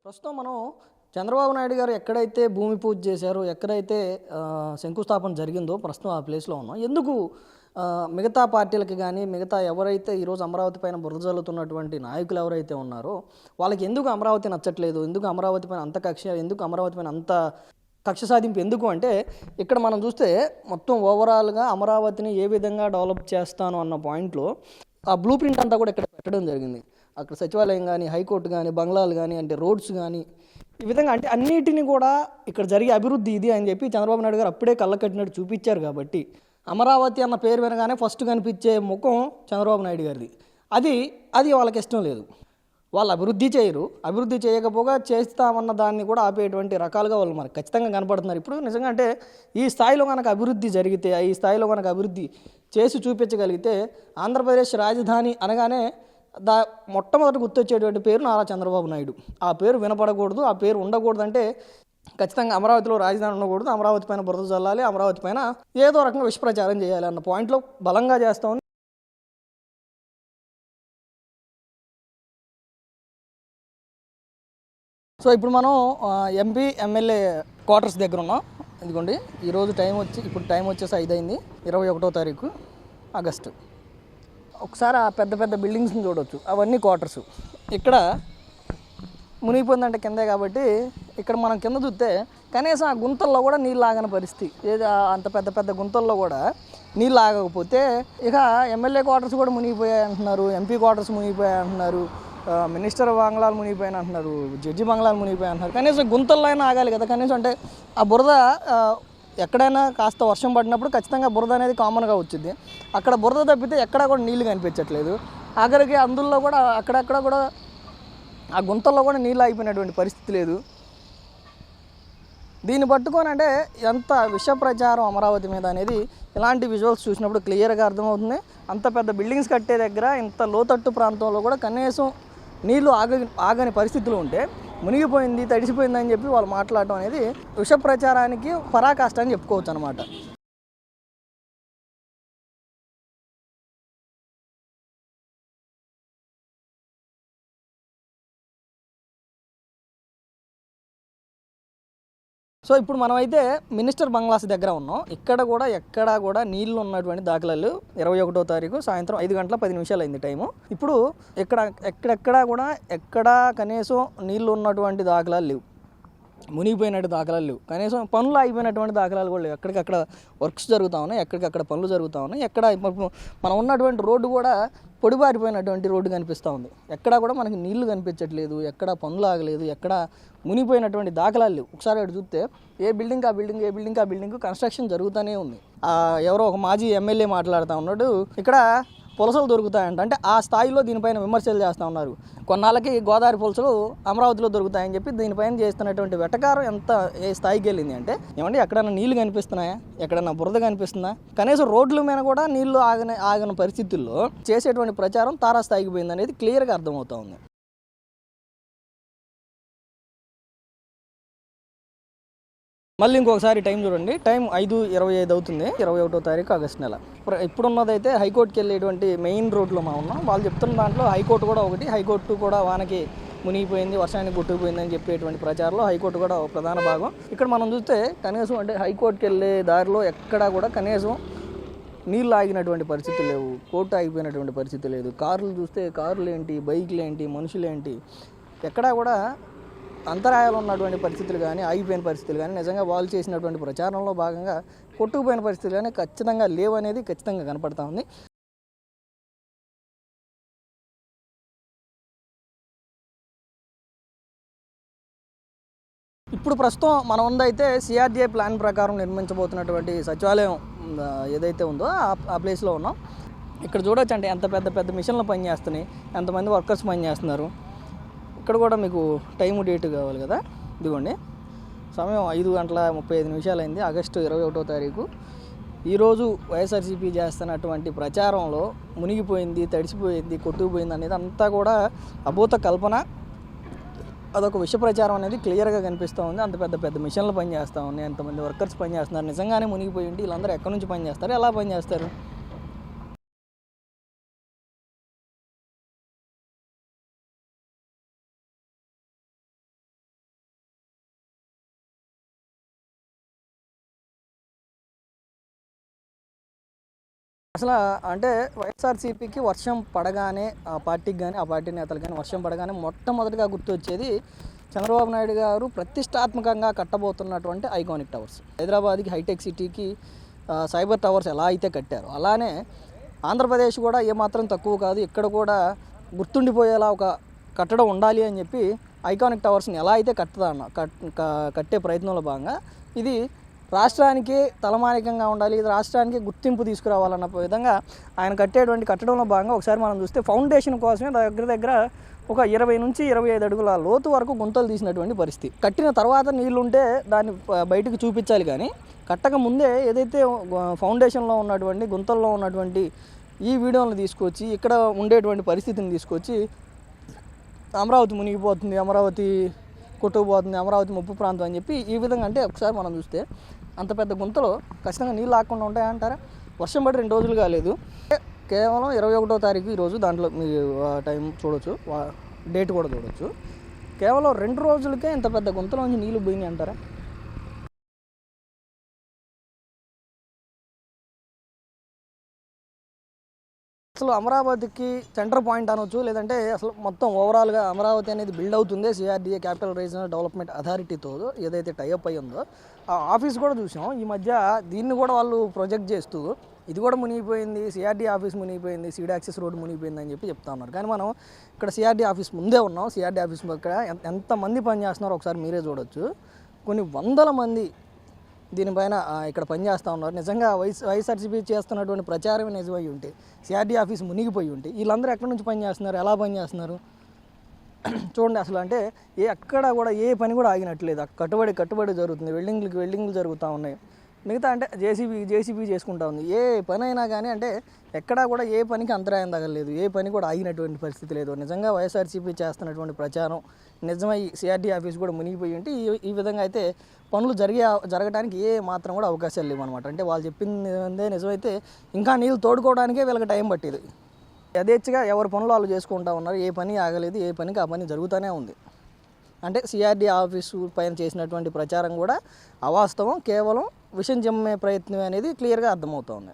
ప్రస్తుతం మనం చంద్రబాబు నాయుడు గారు ఎక్కడైతే భూమి పూజ చేశారో, ఎక్కడైతే శంకుస్థాపన జరిగిందో ప్రస్తుతం ఆ ప్లేస్లో ఉన్నాం. ఎందుకు మిగతా పార్టీలకి కానీ, మిగతా ఎవరైతే ఈరోజు అమరావతి పైన బురద జల్లుతున్నటువంటి నాయకులు ఎవరైతే ఉన్నారో వాళ్ళకి ఎందుకు అమరావతి నచ్చట్లేదు, ఎందుకు అమరావతి పైన అంత కక్ష, ఎందుకు అమరావతి పైన అంత కక్ష సాధింపు ఎందుకు అంటే, ఇక్కడ మనం చూస్తే మొత్తం ఓవరాల్గా అమరావతిని ఏ విధంగా డెవలప్ చేస్తాను అన్న పాయింట్లో ఆ బ్లూ ప్రింట్ అంతా కూడా ఇక్కడ పెట్టడం జరిగింది. అక్కడ సచివాలయం కానీ, హైకోర్టు కానీ, బంగ్లాలు కానీ, అంటే రోడ్స్ కానీ, ఈ విధంగా అంటే అన్నిటిని కూడా ఇక్కడ జరిగే అభివృద్ధి ఇది అని చెప్పి చంద్రబాబు నాయుడు గారు అప్పుడే కళ్ళకట్టినట్టు చూపించారు. కాబట్టి అమరావతి అన్న పేరు వినగానే ఫస్ట్ కనిపించే ముఖం చంద్రబాబు నాయుడు గారిది. అది వాళ్ళకి ఇష్టం లేదు. వాళ్ళు అభివృద్ధి చేయరు, అభివృద్ధి చేయకపోగా చేస్తామన్న దాన్ని కూడా ఆపేటువంటి రకాలుగా వాళ్ళు మనకు ఖచ్చితంగా కనపడుతున్నారు. ఇప్పుడు నిజంగా అంటే ఈ స్థాయిలో కనుక అభివృద్ధి జరిగితే, ఈ స్థాయిలో కనుక అభివృద్ధి చేసి చూపించగలిగితే, ఆంధ్రప్రదేశ్ రాజధాని అనగానే మొట్టమొదటి గుర్తొచ్చేటువంటి పేరు నారా చంద్రబాబు నాయుడు. ఆ పేరు వినపడకూడదు, ఆ పేరు ఉండకూడదు అంటే ఖచ్చితంగా అమరావతిలో రాజధాని ఉండకూడదు, అమరావతి పైన బురద చల్లాలి, అమరావతి పైన ఏదో రకంగా విషప్రచారం చేయాలి అన్న పాయింట్లో బలంగా చేస్తూ ఉంది. సో ఇప్పుడు మనం ఎంపీ ఎమ్మెల్యే క్వార్టర్స్ దగ్గర ఉన్నాం. ఇదిగోండి, ఈరోజు ఇప్పుడు టైం వచ్చేసి 5 అయింది, 21వ తారీఖు ఆగస్టు. ఒకసారి ఆ పెద్ద పెద్ద బిల్డింగ్స్ని చూడవచ్చు, అవన్నీ క్వార్టర్స్. ఇక్కడ మునిగిపోయిందంటే కిందే కాబట్టి ఇక్కడ మనం కింద చూస్తే కనీసం ఆ గుంతల్లో కూడా నీళ్ళు ఆగని పరిస్థితి. అంత పెద్ద పెద్ద గుంతల్లో కూడా నీళ్ళు ఆగకపోతే ఇక ఎమ్మెల్యే క్వార్టర్స్ కూడా మునిగిపోయాయి అంటున్నారు, ఎంపీ క్వార్టర్స్ మునిగిపోయాయి అంటున్నారు, మినిస్టర్ బంగ్లాలు మునిగిపోయాయి అంటున్నారు, జడ్జి బంగ్లాలు మునిగిపోయాయి అంటున్నారు. కనీసం గుంతల్లో అయినా ఆగాలి కదా. కనీసం అంటే ఆ బురద ఎక్కడైనా కాస్త వర్షం పడినప్పుడు ఖచ్చితంగా బురద అనేది కామన్గా వచ్చింది. అక్కడ బురద తప్పితే ఎక్కడా కూడా నీళ్ళు కనిపించట్లేదు. ఆఖరికి అందులో కూడా అక్కడక్కడ కూడా ఆ గుంతల్లో కూడా నీళ్ళు ఆగిపోయినటువంటి పరిస్థితి లేదు. దీన్ని పట్టుకొని అంటే ఎంత విష ప్రచారం అమరావతి మీద అనేది ఇలాంటి విజువల్స్ చూసినప్పుడు క్లియర్గా అర్థమవుతుంది. అంత పెద్ద బిల్డింగ్స్ కట్టే దగ్గర ఇంత లోతట్టు ప్రాంతంలో కూడా కనీసం నీళ్లు ఆగని పరిస్థితులు ఉంటే మునిగిపోయింది, తడిసిపోయిందని చెప్పి వాళ్ళు మాట్లాడటం అనేది విష ప్రచారానికి పరాకాష్ట అని చెప్పుకోవచ్చు అనమాట. సో ఇప్పుడు మనమైతే మినిస్టర్ బంగ్లాస్ దగ్గర ఉన్నాం. ఎక్కడా కూడా నీళ్లు ఉన్నటువంటి దాఖలాలు 21వ తారీఖు సాయంత్రం 5 గంటల 10 నిమిషాలు అయింది టైము. ఇప్పుడు ఎక్కడెక్కడా కూడా కనీసం నీళ్లు ఉన్నటువంటి దాఖలాలు లేవు, మునిగిపోయినట్టు దాఖలాలు లేవు, కనీసం పనులు ఆగిపోయినటువంటి దాఖలాలు కూడా లేవు. ఎక్కడికక్కడ వర్క్స్ జరుగుతూ ఉన్నాయి, ఎక్కడికక్కడ పనులు జరుగుతూ ఉన్నాయి. మనం ఉన్నటువంటి రోడ్డు కూడా పొడిబారిపోయినటువంటి రోడ్డు కనిపిస్తూ ఉంది. ఎక్కడా కూడా మనకి నీళ్లు కనిపించట్లేదు, ఎక్కడ పనులు ఆగలేదు, ఎక్కడ మునిగిపోయినటువంటి దాఖలాలు లేవు. ఒకసారి అటు చూస్తే ఏ బిల్డింగ్ ఆ బిల్డింగ్ కన్స్ట్రక్షన్ జరుగుతూనే ఉంది. ఎవరో ఒక మాజీ ఎమ్మెల్యే మాట్లాడుతూ ఉన్నాడు, ఇక్కడ పులసలు దొరుకుతాయంట. అంటే ఆ స్థాయిలో దీనిపైన విమర్శలు చేస్తూ ఉన్నారు. కొన్నాళ్ళకి గోదావరి పులసలు అమరావతిలో దొరుకుతాయని చెప్పి దీనిపైన చేస్తున్నటువంటి వెటకారం ఏ స్థాయికి వెళ్ళింది అంటే, ఏమంటే ఎక్కడైనా నీళ్లు కనిపిస్తున్నాయా, ఎక్కడైనా బురద కనిపిస్తుందా, కనీసం రోడ్ల మీద కూడా నీళ్లు ఆగని పరిస్థితుల్లో చేసేటువంటి ప్రచారం తారాస్థాయికి పోయింది అనేది క్లియర్గా అర్థమవుతా ఉంది. మళ్ళీ ఇంకొకసారి టైం చూడండి, టైం 5:25 అవుతుంది, 21వ తారీఖు ఆగస్టు నెల. ఇప్పుడున్నదైతే హైకోర్టుకి వెళ్ళేటువంటి మెయిన్ రోడ్లో మనం ఉన్నాం. వాళ్ళు చెప్తున్న దాంట్లో హైకోర్టు కూడా ఒకటి, హైకోర్టు కూడా వానకి మునిగిపోయింది, వర్షానికి కొట్టుకుపోయింది అని చెప్పేటువంటి ప్రచారంలో హైకోర్టు కూడా ఒక ప్రధాన భాగం. ఇక్కడ మనం చూస్తే కనీసం అంటే హైకోర్టుకి వెళ్ళే దారిలో ఎక్కడా కూడా కనీసం నీళ్ళు ఆగినటువంటి పరిస్థితి లేవు, కోర్టు ఆగిపోయినటువంటి పరిస్థితి లేదు. కార్లు చూస్తే కార్లు ఏంటి, బైకులు ఏంటి, మనుషులేంటి, ఎక్కడా కూడా అంతరాయాలు ఉన్నటువంటి పరిస్థితులు కానీ, ఆగిపోయిన పరిస్థితులు కానీ, నిజంగా వాళ్ళు చేసినటువంటి ప్రచారంలో భాగంగా కొట్టుకుపోయిన పరిస్థితులు కానీ ఖచ్చితంగా లేవనేది ఖచ్చితంగా కనపడతా ఉంది. ఇప్పుడు ప్రస్తుతం మన ఉందైతే సిఆర్డీఏ ప్లాన్ ప్రకారం నిర్మించబోతున్నటువంటి సచివాలయం ఏదైతే ఉందో ఆ ప్లేస్లో ఉన్నాం. ఇక్కడ చూడొచ్చు అంటే ఎంత పెద్ద పెద్ద మిషన్లు పనిచేస్తున్నాయి, ఎంతమంది వర్కర్స్ పనిచేస్తున్నారు. ఇక్కడ కూడా మీకు టైము డేట్ కావాలి కదా, ఇదిగోండి సమయం 5 గంటల 35 నిమిషాలు అయింది, ఆగస్టు 21వ తారీఖు. ఈరోజు వైఎస్ఆర్సీపీ చేస్తున్నటువంటి ప్రచారంలో మునిగిపోయింది, తడిసిపోయింది, కొట్టుకుపోయింది అనేది అంతా కూడా అభూత కల్పన. అదొక విష ప్రచారం అనేది క్లియర్గా కనిపిస్తూ ఉంది. అంత పెద్ద పెద్ద మిషన్లు పనిచేస్తూ ఉన్నాయి, ఎంతమంది వర్కర్స్ పనిచేస్తున్నారు. నిజంగానే మునిగిపోయి ఉంటే వీళ్ళందరూ ఎక్కడి నుంచి పనిచేస్తారు, ఎలా పనిచేస్తారు? అసలు అంటే వైఎస్ఆర్సీపీకి వర్షం పడగానే ఆ పార్టీకి కానీ ఆ పార్టీ నేతలు కానీ వర్షం పడగానే మొట్టమొదటిగా గుర్తొచ్చేది చంద్రబాబు నాయుడు గారు ప్రతిష్టాత్మకంగా కట్టబోతున్నటువంటి ఐకానిక్ టవర్స్. హైదరాబాద్కి హైటెక్ సిటీకి సైబర్ టవర్స్ ఎలా అయితే కట్టారో అలానే ఆంధ్రప్రదేశ్ కూడా ఏమాత్రం తక్కువ కాదు, ఇక్కడ కూడా గుర్తుండిపోయేలా ఒక కట్టడం ఉండాలి అని చెప్పి ఐకానిక్ టవర్స్ని ఎలా అయితే కట్టే ప్రయత్నంలో భాగంగా ఇది రాష్ట్రానికి తలమానికంగా ఉండాలి, ఇది రాష్ట్రానికి గుర్తింపు తీసుకురావాలన్న విధంగా ఆయన కట్టడంలో భాగంగా ఒకసారి మనం చూస్తే ఫౌండేషన్ కోసమే దగ్గర ఒక 20 నుంచి 25 అడుగుల లోతు వరకు గుంతలు తీసినటువంటి పరిస్థితి. కట్టిన తర్వాత నీళ్లుంటే దాన్ని బయటకు చూపించాలి, కానీ కట్టక ముందే ఏదైతే ఫౌండేషన్లో ఉన్నటువంటి గుంతల్లో ఉన్నటువంటి ఈ వీడియోలను తీసుకొచ్చి ఇక్కడ ఉండేటువంటి పరిస్థితిని తీసుకొచ్చి అమరావతి మునిగిపోతుంది, అమరావతి కొట్టుకుపోతుంది, అమరావతి ముప్పు ప్రాంతం అని చెప్పి ఈ విధంగా అంటే ఒకసారి మనం చూస్తే అంత పెద్ద గుంతలో ఖచ్చితంగా నీళ్ళు ఆకుండా ఉంటాయంటారా? వర్షం పడి 2 రోజులు కాలేదు, కేవలం 21వ తారీఖు ఈరోజు, దాంట్లో మీరు టైం చూడొచ్చు, డేట్ కూడా చూడొచ్చు. కేవలం 2 రోజులకే ఇంత పెద్ద గుంతలోంచి నీళ్ళు పోయినాయి అంటారా? అసలు అమరావతికి సెంటర్ పాయింట్ అనొచ్చు, లేదంటే అసలు మొత్తం ఓవరాల్గా అమరావతి అనేది బిల్డ్ అవుతుంది సిఆర్డీఏ క్యాపిటల్ రీజనల్ డెవలప్మెంట్ అథారిటీతో ఏదైతే టైఅప్ అయ్యి ఉందో ఆ ఆఫీస్ కూడా చూసాం. ఈ మధ్య దీన్ని కూడా వాళ్ళు ప్రొజెక్ట్ చేస్తూ ఇది కూడా మునిగిపోయింది, సిఆర్డీ ఆఫీస్ మునిగిపోయింది, సీడ్ యాక్సెస్ రోడ్ మునిగిపోయింది అని చెప్పి చెప్తా ఉన్నారు. కానీ మనం ఇక్కడ సిఆర్డీ ఆఫీస్ ముందే ఉన్నాం. సిఆర్డీ ఆఫీస్ ఇక్కడ ఎంతమంది పనిచేస్తున్నారో ఒకసారి మీరే చూడొచ్చు. కొన్ని వందల మంది దీనిపైన ఇక్కడ పనిచేస్తూ ఉన్నారు. నిజంగా వైఎస్ఆర్సీపీ చేస్తున్నటువంటి ప్రచారమే నిజమై ఉంటే, సిఆర్డీ ఆఫీస్ మునిగిపోయి ఉంటే వీళ్ళందరూ ఎక్కడి నుంచి పనిచేస్తున్నారు, ఎలా పనిచేస్తున్నారు చూడండి. అసలు అంటే ఎక్కడ కూడా ఏ పని కూడా ఆగినట్లేదు, కట్టుబడి జరుగుతుంది, వెల్డింగ్లు జరుగుతూ ఉన్నాయి. మిగతా అంటే జేసీబీ చేసుకుంటా ఉంది. ఏ పని అయినా కానీ అంటే ఎక్కడా కూడా ఏ పనికి అంతరాయం తగలేదు, ఏ పని కూడా ఆగినటువంటి పరిస్థితి లేదు. నిజంగా వైఎస్ఆర్సీపీ చేస్తున్నటువంటి ప్రచారం నిజమై సిఆర్డీ ఆఫీస్ కూడా మునిగిపోయి ఉంటే ఈ విధంగా అయితే పనులు జరగడానికి ఏ మాత్రం కూడా అవకాశాలు లేవు అనమాట. అంటే వాళ్ళు చెప్పిందే నిజమైతే ఇంకా నీళ్ళు తోడుకోవడానికే వీళ్ళకి టైం పట్టేది. యథేచ్ఛగా ఎవరి పనులు వాళ్ళు చేసుకుంటూ ఉన్నారు, ఏ పని ఆగలేదు, ఏ పనికి ఆ పని జరుగుతూనే ఉంది. అంటే సిఆర్డీ ఆఫీసు పైన చేసినటువంటి ప్రచారం కూడా అవాస్తవం, కేవలం విషం జమ్మే ప్రయత్నం అనేది క్లియర్గా అర్థమవుతుంది.